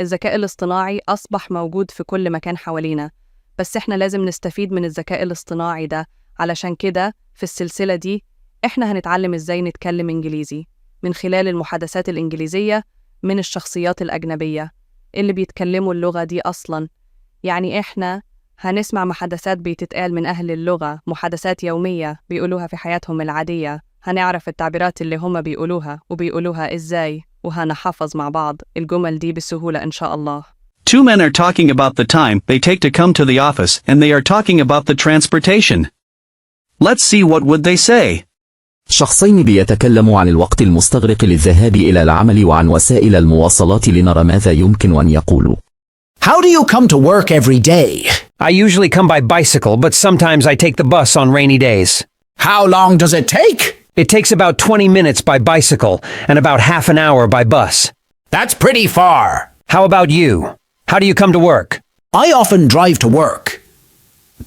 الذكاء الاصطناعي أصبح موجود في كل مكان حوالينا، بس إحنا لازم نستفيد من الذكاء الاصطناعي ده. علشان كده في السلسلة دي إحنا هنتعلم إزاي نتكلم إنجليزي من خلال المحادثات الإنجليزية من الشخصيات الأجنبية اللي بيتكلموا اللغة دي أصلاً. يعني إحنا هنسمع محادثات بتتقال من أهل اللغة، محادثات يومية بيقولوها في حياتهم العادية. هنعرف التعبيرات اللي هم بيقولوها إزاي، وهنحفظ مع بعض الجمل دي بسهولة إن شاء الله. Two men are talking about the time they take to come to the office and they are talking about the transportation. Let's see what would they say. شخصين بيتكلموا عن الوقت المستغرق للذهاب إلى العمل وعن وسائل المواصلات لنرى ماذا يمكن أن يقولوا. How do you come to work every day? I usually come by bicycle, but sometimes I take the bus on rainy days. How long does it take? It takes about 20 minutes by bicycle and about half an hour by bus. That's pretty far. How about you? How do you come to work? I often drive to work.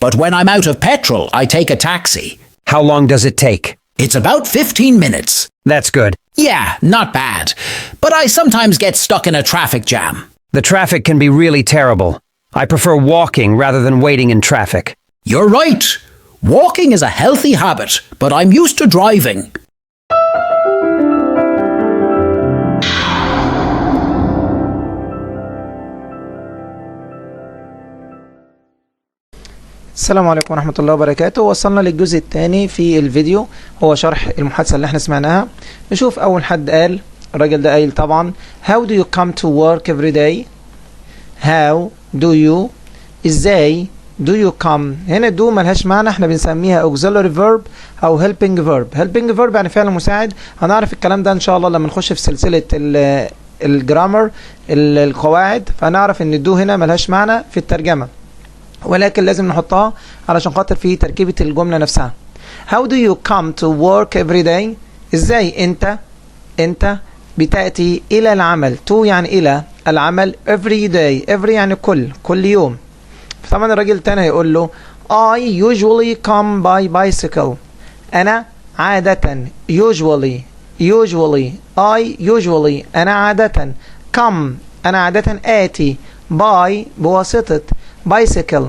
But when I'm out of petrol, I take a taxi. How long does it take? It's about 15 minutes. That's good. Yeah, not bad. But I sometimes get stuck in a traffic jam. The traffic can be really terrible. I prefer walking rather than waiting in traffic. You're right. Walking is a healthy habit, but I'm used to driving. السلام عليكم ورحمة الله وبركاته. وصلنا للجزء الثاني في الفيديو، هو شرح المحادثة اللي احنا سمعناها. نشوف أول حد قال، الراجل ده قايل طبعا How do you come to work every day؟ How do you، ازاي do you come. هنا do ملهاش معنى، احنا بنسميها auxiliary verb أو helping verb. helping verb يعني فعل مساعد. هنعرف الكلام ده إن شاء الله لما نخش في سلسلة الجرامر القواعد، فهنعرف إن do هنا ملهاش معنى في الترجمة، ولكن لازم نحطها علشان خاطر في تركيبة الجملة نفسها. How do you come to work every day؟ ازاي انت بتأتي الى العمل. to يعني الى العمل. every day، every يعني كل يوم. فطبعا الراجل التاني هيقول له I usually come by bicycle. انا عادة usually انا عادة come انا عادة آتي by بواسطة bicycle.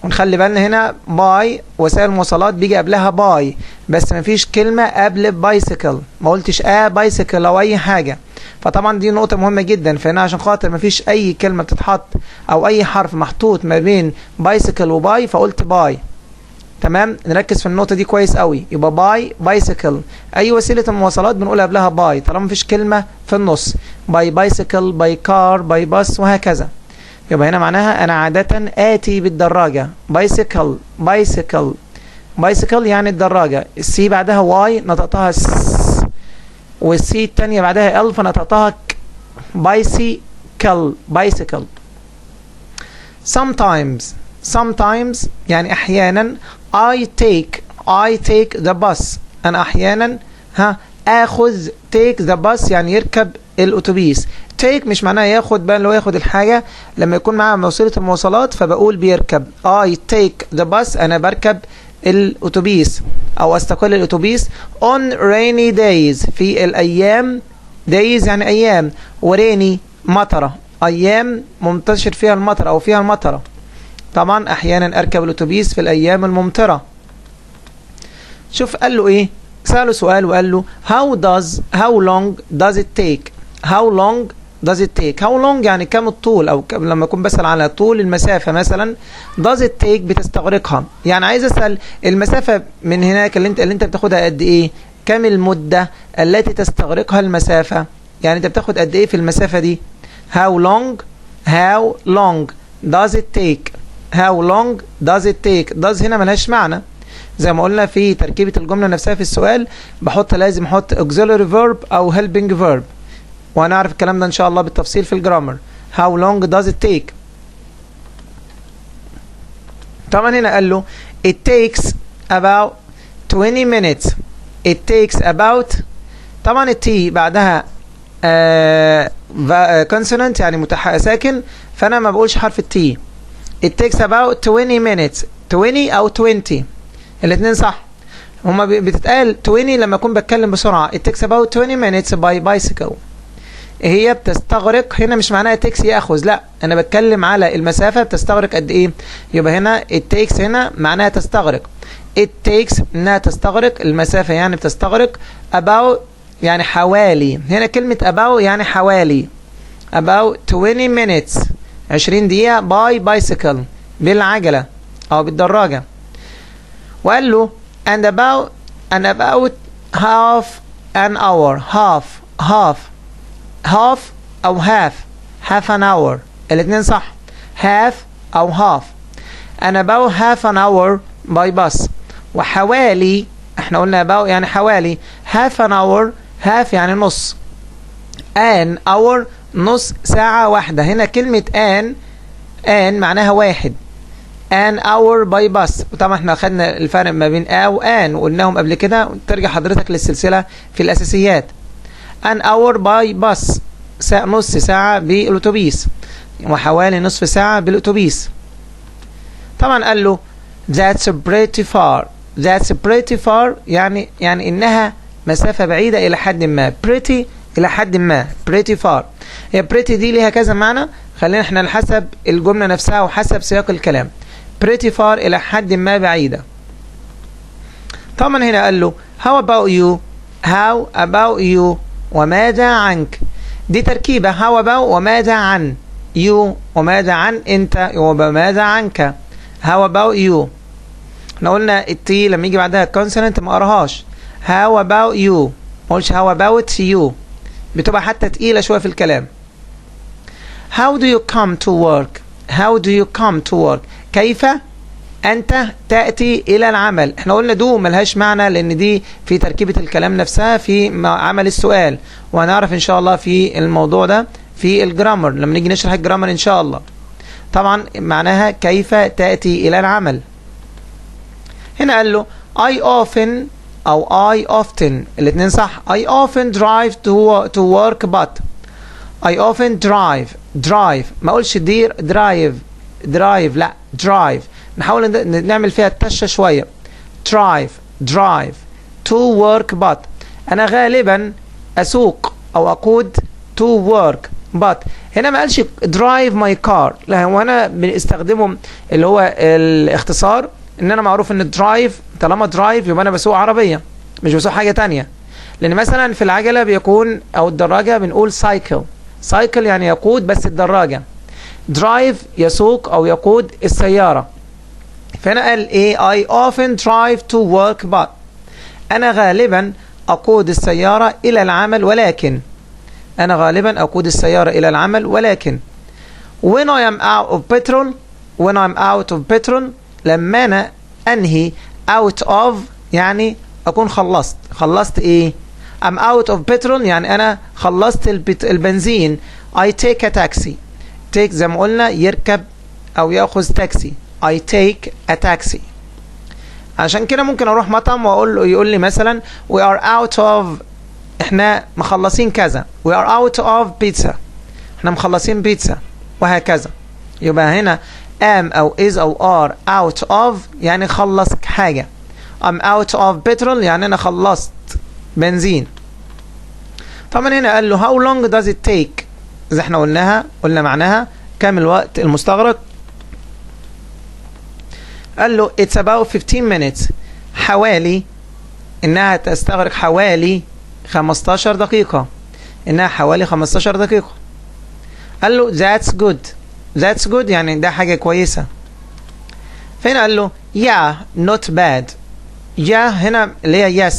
ونخلي بالنا هنا باي وسائل المواصلات بيجي قبلها باي، بس مفيش كلمة قبل بايسيكل، ما قلتش بايسيكل او اي حاجة. فطبعا دي نقطة مهمة جدا، فهنا عشان خاطر مفيش اي كلمة بتتحط او اي حرف محطوط ما بين بايسيكل وباي فقلت باي. تمام، نركز في النقطة دي كويس قوي. يبقى باي بايسيكل، اي وسيلة المواصلات بنقول قبلها باي طالما مفيش كلمة في النص. باي بايسيكل، باي كار، باي باص، وهكذا. يبقى هنا معناها أنا عادة آتي بالدراجة. بايسيكل يعني الدراجة. السي بعدها واي نطقتها س، والسي التانية بعدها ال فنطقتها ك. بايسيكل. sometimes يعني أحيانا. I take the bus. أنا أحيانا آخذ take the bus يعني يركب الأتوبيس. take مش معناه ياخد، بقى لو ياخد الحاجة لما يكون معاه وسيلة المواصلات فبقول بيركب. I take the bus أنا بركب الأتوبيس أو أستقل الأتوبيس. on rainy days في الأيام، days يعني أيام، وريني مطرة، أيام منتشر فيها المطر أو فيها المطرة. طبعا أحيانا أركب الأتوبيس في الأيام الممطرة. شوف قال له إيه، سأله سؤال وقال له how long does it take. how long يعني كم الطول، او لما اكون بسأل على طول المسافة مثلا does it take بتستغرقها. يعني عايز اسأل المسافة من هناك اللي انت بتاخدها قد ايه، كم المدة التي تستغرقها المسافة، يعني انت بتاخد قد ايه في المسافة دي. how long does it take. does هنا ملهاش معنى، زي ما قلنا في تركيبة الجملة نفسها في السؤال لازم احط auxiliary verb او helping verb، وهنعرف الكلام ده ان شاء الله بالتفصيل في الجرامر. how long does it take. طبعا هنا قال له it takes about 20 minutes. طبعا التي بعدها consonant يعني ساكن، فانا ما بقولش حرف التي. it takes about 20 minutes. 20 او 20 الاثنين صح، هما بتتقال 20 لما اكون بتكلم بسرعة. it takes about 20 minutes by bicycle. هي بتستغرق هنا مش معناها تيكس ياخذ، لا انا بتكلم على المسافه بتستغرق قد ايه. يبقى هنا التيكس هنا معناها تستغرق. it takes انها تستغرق المسافه يعني بتستغرق about يعني حوالي. هنا كلمه about يعني حوالي about 20 minutes 20 دقيقه by bicycle بالعجله او بالدراجه. وقال له and about half an hour half او half an hour الاثنين صح. half او half and about half an hour by bus. وحوالي احنا قلنا about يعني حوالي half an hour half يعني نص an hour نص ساعة واحدة. هنا كلمة an معناها واحد an hour by bus. وطبعا احنا خدنا الفرق ما بين a و an وقلناهم قبل كده، ترجع حضرتك للسلسلة في الأساسيات. an hour by bus نص ساعة بالأتوبيس وحوالي نصف ساعة بالأتوبيس. طبعا قال له that's pretty far يعني إنها مسافة بعيدة إلى حد ما. pretty إلى حد ما pretty far. هي pretty دي ليها كذا معنى، خلينا احنا نحسب الجملة نفسها وحسب سياق الكلام. pretty far إلى حد ما بعيدة. طبعا هنا قال له how about you وماذا عنك. دي تركيبة how about وماذا عن you وماذا عن انت وماذا عنك. how about you احنا قلنا التي لما يجي بعدها consonant ما قراهاش. how about you ما قلش how about you، بتبقى حتى تقيلة شوية في الكلام. how do you come to work كيف أنت تأتي إلى العمل. احنا قلنا دو ملهاش معنى لأن دي في تركيبة الكلام نفسها في عمل السؤال، وهنعرف إن شاء الله في الموضوع ده في الجرامر لما نيجي نشرح الجرامر إن شاء الله. طبعا معناها كيف تأتي إلى العمل. هنا قال له I often الاثنين صح. I often drive to work but I often drive ما اقولش drive لا drive، نحاول نعمل فيها التشة شوية. drive to work but انا غالبا اسوق او اقود to work but هنا ما قالش drive my car، لا هو انا بنستخدمه اللي هو الاختصار ان انا معروف ان درايف طالما درايف يبقى انا بسوق عربيه مش بسوق حاجه تانية. لان مثلا في العجله بيكون او الدراجه بنقول سايكل يعني يقود بس الدراجه. درايف يسوق او يقود السياره. فهنا قال ايه I often drive to work but انا غالبا اقود السياره الى العمل ولكن when I am out of petrol لما انا انهي out of يعني اكون خلصت ايه. I'm out of petrol يعني انا خلصت البنزين. I take a taxi take زي ما قلنا يركب او ياخذ تاكسي. I take a taxi. عشان كده ممكن اروح مطعم واقول له يقول لي مثلا we are out of احنا مخلصين كذا. we are out of pizza احنا مخلصين بيتزا وهكذا. يبقى هنا am أو is أو are out of يعني خلص حاجة. I'm out of petrol يعني أنا خلصت بنزين. طبعا هنا قال له how long does it take إذا احنا قلنا معناها كم الوقت المستغرق. قال له it's about 15 minutes حوالي إنها تستغرق حوالي 15 دقيقة. قال له that's good يعني ده حاجة كويسة. فهنا قال له yeah not bad. yeah هنا اللي هي yes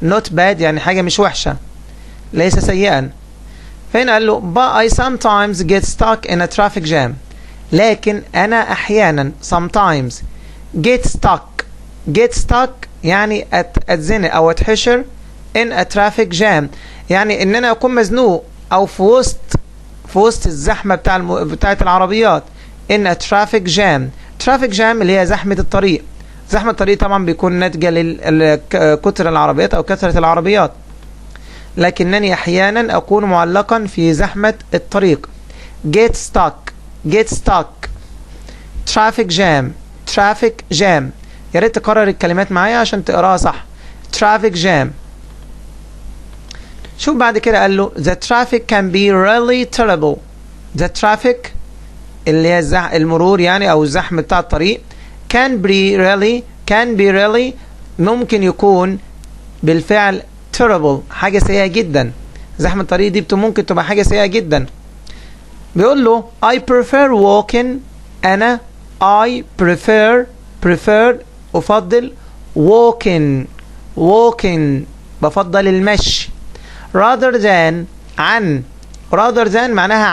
not bad يعني حاجة مش وحشة ليس سيئا. فهنا قال له but I sometimes get stuck in a traffic jam لكن أنا أحيانا sometimes get stuck يعني أتزنق أو أتحشر in a traffic jam يعني إن أنا أكون مزنوق أو في وسط الزحمة بتاعت العربيات. in a traffic jam اللي هي زحمة الطريق. طبعا بيكون ناتجة لكثرة العربيات أو كثرة العربيات، لكنني أحيانا أكون معلقا في زحمة الطريق. get stuck traffic jam يا ريت تكرر الكلمات معايا عشان تقراها صح. traffic jam شوف بعد كده قال له the traffic can be really terrible. the traffic اللي هي المرور يعني او الزحمة بتاع الطريق can be really ممكن يكون بالفعل terrible حاجة سيئة جدا. زحمة الطريق دي ممكن تبقى حاجة سيئة جدا. بيقول له I prefer walking. أنا I prefer أفضل walking بفضل المشي rather than معناها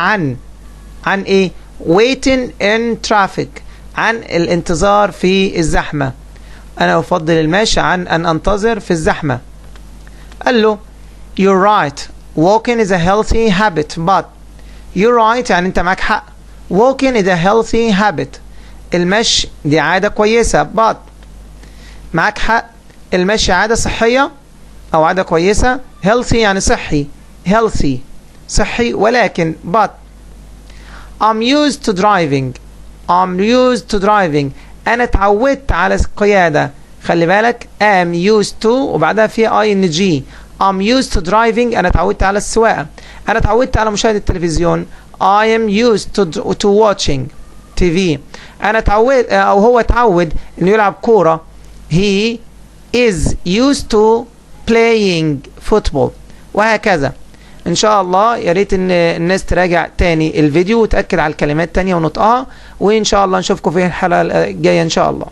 عن ايه waiting in traffic عن الانتظار في الزحمة. أنا أفضل المشي عن أن أنتظر في الزحمة. قال له you're right walking is a healthy habit but you're right يعني أنت معك حق. walking is a healthy habit المشي دي عادة كويسة but معك حق المشي عادة صحية أو عادة كويسة. healthy يعني صحي صحي ولكن but I'm used to driving أنا اتعودت على القيادة. خلي بالك am used to وبعدها في ing. I'm used to driving أنا اتعودت على السواقة. أنا اتعودت على مشاهدة التلفزيون. I am used to watching TV. أنا اتعود أو هو اتعود إنه يلعب كورة. He is used to playing football وهكذا. ان شاء الله يا ريت ان الناس تراجع تاني الفيديو وتأكد على الكلمات تانية ونطقها، وان شاء الله نشوفكم في الحلقة الجاية ان شاء الله.